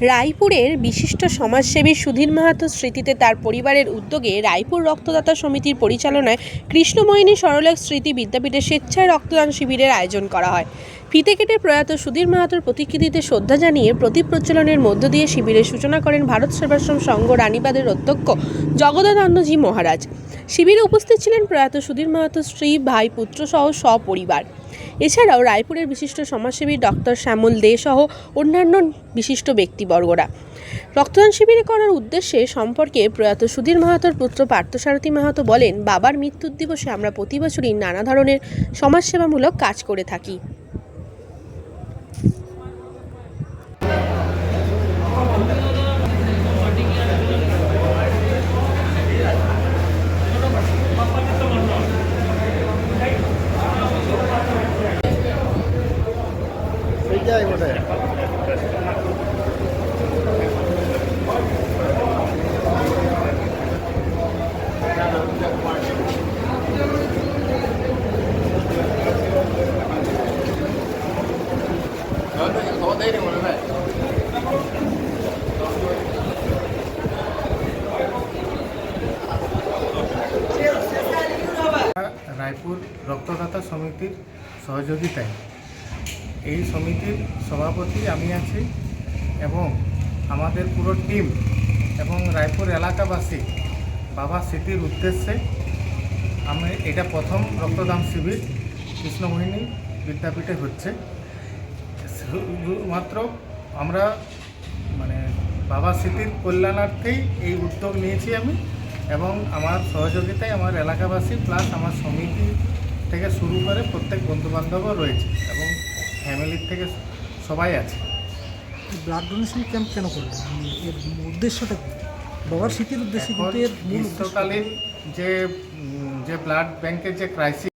রায়পুরের বিশিষ্ট সমাজসেবী সুধীর মাহাতো স্মৃতিতে তার পরিবারের উদ্যোগে রায়পুর রক্তদাতা সমিতির পরিচালনায় কৃষ্ণমোহিনী সরলা স্মৃতি বিদ্যাপীঠে স্বেচ্ছায় রক্তদান শিবিরের আয়োজন করা হয়। ফিতে কেটে প্রয়াত সুধীর মাহাতোর প্রতিকৃতিতে শ্রদ্ধা জানিয়ে প্রদীপ প্রজ্বলনের মধ্য দিয়ে শিবিরের সূচনা করেন ভারত সেবাশ্রম সংঘ রানীবাঁধের অধ্যক্ষ জগদানন্দজি মহারাজ। শিবিরে উপস্থিত ছিলেন প্রয়াত সুধীর মাহাতোর স্ত্রী, ভাই, পুত্র সহ সপরিবার। এছাড়াও রায়পুরের বিশিষ্ট সমাজসেবী ডক্টর শ্যামল দে সহ অন্যান্য বিশিষ্ট ব্যক্তিবর্গরা। রক্তদান শিবিরে করার উদ্দেশ্যে সম্পর্কে প্রয়াত সুধীর মাহাতোর পুত্র পার্থসারথী মাহাতো বলেন, বাবার মৃত্যুর দিবসে আমরা প্রতি বছরই নানা ধরনের সমাজসেবামূলক কাজ করে থাকি। রায়পুর রক্তদাতা সমিতির সহযোগিতায় এই সমিতির সভাপতি আমি আছি এবং আমাদের পুরো টিম এবং রায়পুর এলাকাবাসী বাবা স্মৃতির উদ্দেশ্যে আমি এটা প্রথম রক্তদান শিবির কৃষ্ণমোহিনী বিদ্যাপীঠে হচ্ছে। শুধুমাত্র আমরা বাবা স্মৃতির কল্যাণার্থেই এই উদ্যোগ নিয়েছি আমি, এবং আমার সহযোগিতায় আমার এলাকাবাসী প্লাস আমার সমিতি থেকে শুরু করে প্রত্যেক বন্ধুবান্ধবও রয়েছে এবং ফ্যামিলির থেকে সবাই আছে। ব্লাড ডোনেশন ক্যাম্প কেন করলেন? এর উদ্দেশ্যটা কি? বাবার স্মৃতির উদ্দেশ্যে? গ্রীষ্মকালীন যে ব্লাড ব্যাংকের যে ক্রাইসিস